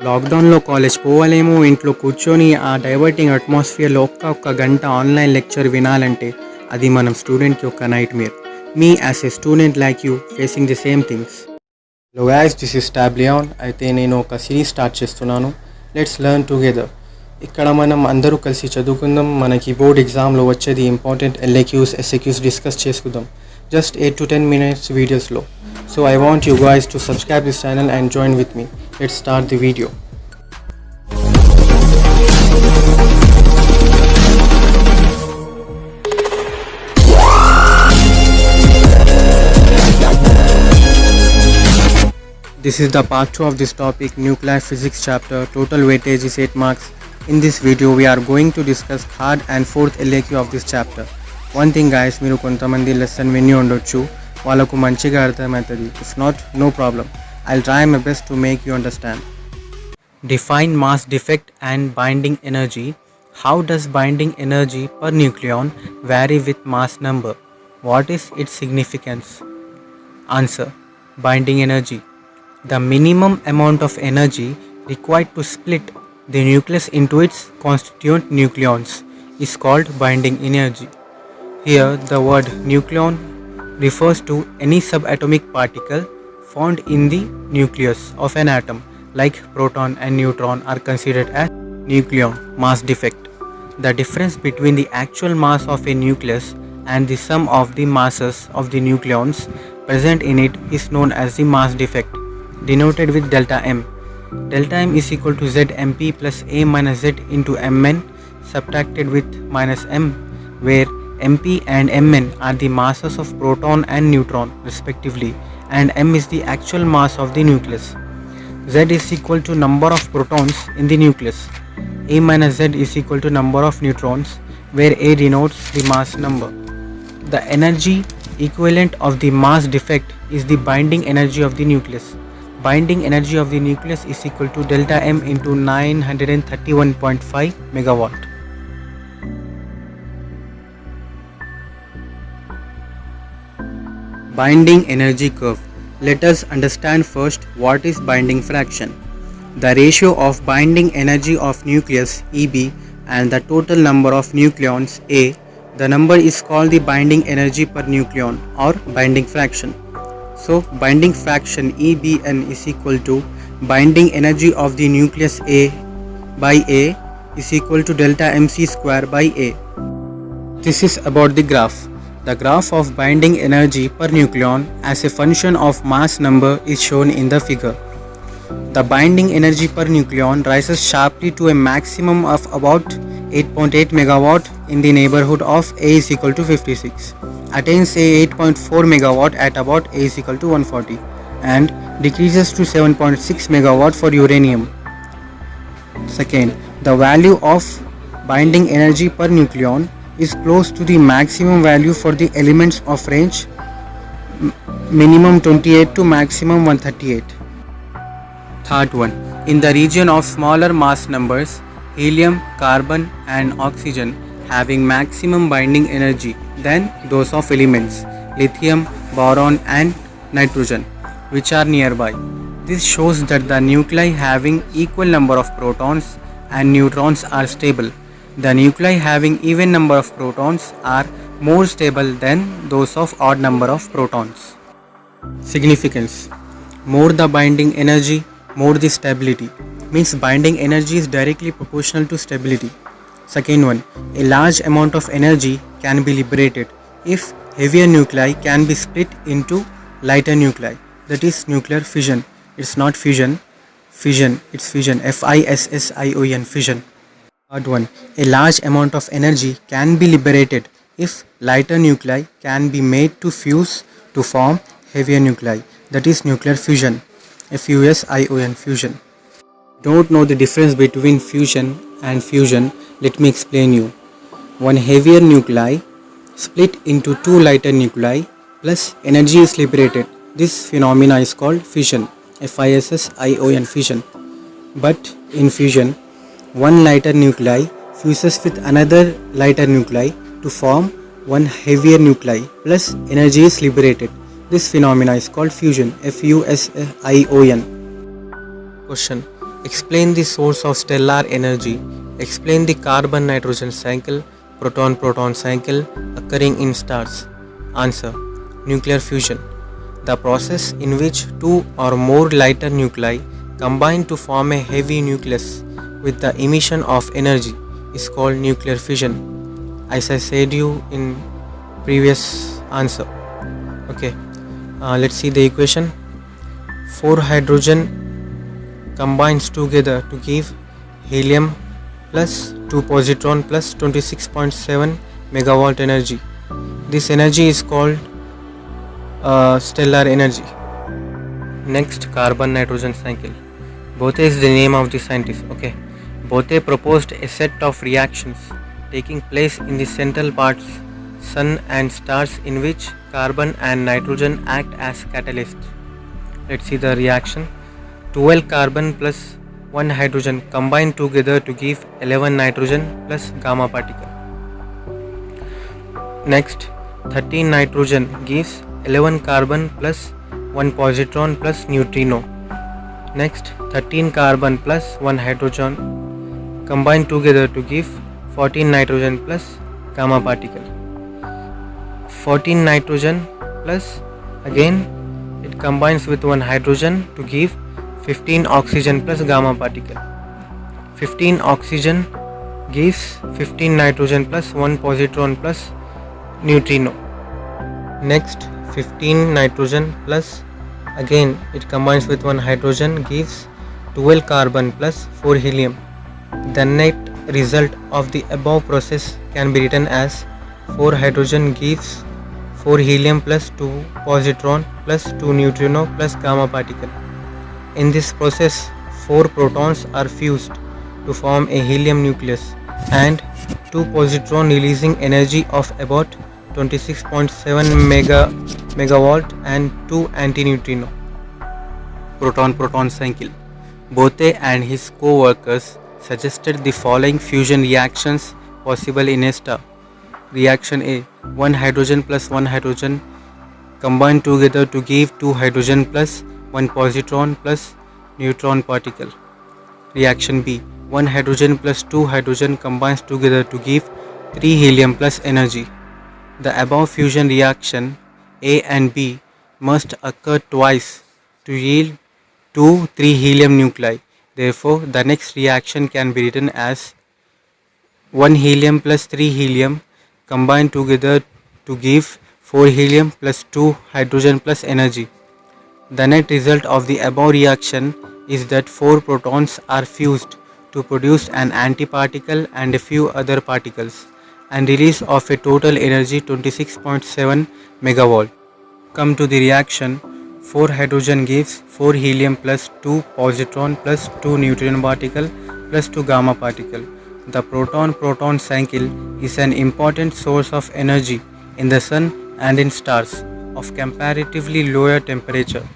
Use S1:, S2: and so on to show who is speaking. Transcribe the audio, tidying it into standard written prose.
S1: లాక్డౌన్లో కాలేజ్ పోవాలేమో, ఇంట్లో కూర్చొని ఆ డైవర్టింగ్ అట్మాస్ఫియర్లో ఒక్క గంట ఆన్లైన్ లెక్చర్ వినాలంటే అది మనం స్టూడెంట్కి ఒక nightmare. Me as a student like you facing the same things. Hello guys, this is టాబ్లియాన్. అయితే నేను ఒక సిరీస్ స్టార్ట్ చేస్తున్నాను, లెట్స్ లెర్న్ టుగెదర్. ఇక్కడ మనం అందరూ కలిసి చదువుకుందాం. మనకి బోర్డ్ ఎగ్జామ్లో వచ్చేది ఇంపార్టెంట్ ఎల్ఏక్యూస్ ఎస్ఏక్యూస్ డిస్కస్ చేసుకుందాం జస్ట్ 8 to 10 minutes వీడియోస్లో. So I want you guys to subscribe this channel and join with me. Let's start the video. This is the part 2 of this topic, nuclear physics chapter. Total weightage is 8 marks. In this video we are going to discuss third and fourth LAQ of this chapter. One thing guys, మీరు కొంతమంది lesson విని ఉండొచ్చు, వాళ్ళకు మంచిగా అర్థమవుతుంది. If not, no problem. I'll try my best to make you understand. Define mass defect and binding energy. How does binding energy per nucleon vary with mass number? What is its significance? Answer. Binding energy. The minimum amount of energy required to split the nucleus into its constituent nucleons is called binding energy. Here the word nucleon refers to any subatomic particle found in the nucleus of an atom, like proton and neutron are considered as nucleon mass defect. The difference between the actual mass of a nucleus and the sum of the masses of the nucleons present in it is known as the mass defect, denoted with delta m. Delta m is equal to Zmp plus a minus z into mn subtracted with minus m, where Mp and Mn are the masses of proton and neutron respectively, and m is the actual mass of the nucleus. Z is equal to number of protons in the nucleus. A minus Z is equal to number of neutrons, where A denotes the mass number. The energy equivalent of the mass defect is the binding energy of the nucleus. Binding energy of the nucleus is equal to delta m into 931.5 megawatt. Binding energy curve. Let us understand first what is binding fraction. The ratio of binding energy of nucleus Eb and the total number of nucleons A. The number is called the binding energy per nucleon or binding fraction. So binding fraction EBN is equal to binding energy of the nucleus A by A is equal to delta mc square by A. This is about the graph. The graph of binding energy per nucleon as a function of mass number is shown in the figure. The binding energy per nucleon rises sharply to a maximum of about 8.8 megawatt in the neighborhood of A is equal to 56, attains a 8.4 megawatt at about A is equal to 140, and decreases to 7.6 megawatt for uranium. Second, the value of binding energy per nucleon is close to the maximum value for the elements of range minimum 28 to maximum 138. Third one, in the region of smaller mass numbers, helium, carbon and oxygen having maximum binding energy than those of elements lithium, boron and nitrogen which are nearby. This shows that the nuclei having equal number of protons and neutrons are stable. The nuclei having even number of protons are more stable than those of odd number of protons. Significance. More the binding energy, more the stability. Means binding energy is directly proportional to stability. Second one, a large amount of energy can be liberated if heavier nuclei can be split into lighter nuclei. That is nuclear fission. It's not fusion. It's fission. FISSION, fission. Third one, a large amount of energy can be liberated if lighter nuclei can be made to fuse to form heavier nuclei. That is nuclear fusion. FUSION, fusion. Don't know the difference between fusion and fusion? Let me explain you. One heavier nuclei split into two lighter nuclei plus energy is liberated. This phenomena is called fission. FISSION, fission. But in fusion, one lighter nuclei fuses with another lighter nuclei to form one heavier nuclei plus energy is liberated. This phenomena is called fusion. FUSION. Question. Explain the source of stellar energy. Explain the carbon-nitrogen cycle, proton-proton cycle occurring in stars. Answer: nuclear fusion. The process in which two or more lighter nuclei combine to form a heavy nucleus with the emission of energy is called nuclear fission, as I said you in previous answer. Okay, let's see the equation. 4 hydrogen combines together to give helium plus 2 positron plus 26.7 megawatt energy. This energy is called stellar energy. Next, carbon-nitrogen cycle. Bothe is the name of the scientist. Okay, Bothe proposed a set of reactions taking place in the central parts, sun and stars, in which carbon and nitrogen act as catalysts. Let's see the reaction. 12 carbon plus 1 hydrogen combine together to give 11 nitrogen plus gamma particle. Next, 13 nitrogen gives 11 carbon plus 1 positron plus neutrino. Next, 13 carbon plus 1 hydrogen combine together to give 14 nitrogen plus gamma particle. 14 nitrogen plus, again it combines with 1 hydrogen to give 15 oxygen plus gamma particle. 15 oxygen gives 15 nitrogen plus 1 positron plus neutrino. Next, 15 nitrogen plus, again it combines with 1 hydrogen, gives 12 carbon plus 4 helium. The net result of the above process can be written as 4 hydrogen gives 4 helium plus 2 positron plus 2 neutrino plus gamma particle. In this process, 4 protons are fused to form a helium nucleus and 2 positron releasing energy of about 26.7 megawatt and 2 antineutrino. Proton-proton cycle. Bothe and his co-workers suggested the following fusion reactions possible in a star. Reaction A: 1 hydrogen plus 1 hydrogen combine together to give 2 hydrogen plus 1 positron plus neutron particle. Reaction B: 1 hydrogen plus 2 hydrogen combines together to give 3 helium plus energy. The above fusion reaction A and B must occur twice to yield 3 helium nuclei. Therefore, the next reaction can be written as 1 helium plus 3 helium combine together to give 4 helium plus 2 hydrogen plus energy. The net result of the above reaction is that 4 protons are fused to produce an antiparticle and a few other particles, and release of a total energy 26.7 megawatt. Come to the reaction. 4 hydrogen gives 4 helium plus 2 positron plus 2 neutron particle plus 2 gamma particle. The proton-proton cycle is an important source of energy in the sun and in stars of comparatively lower temperature.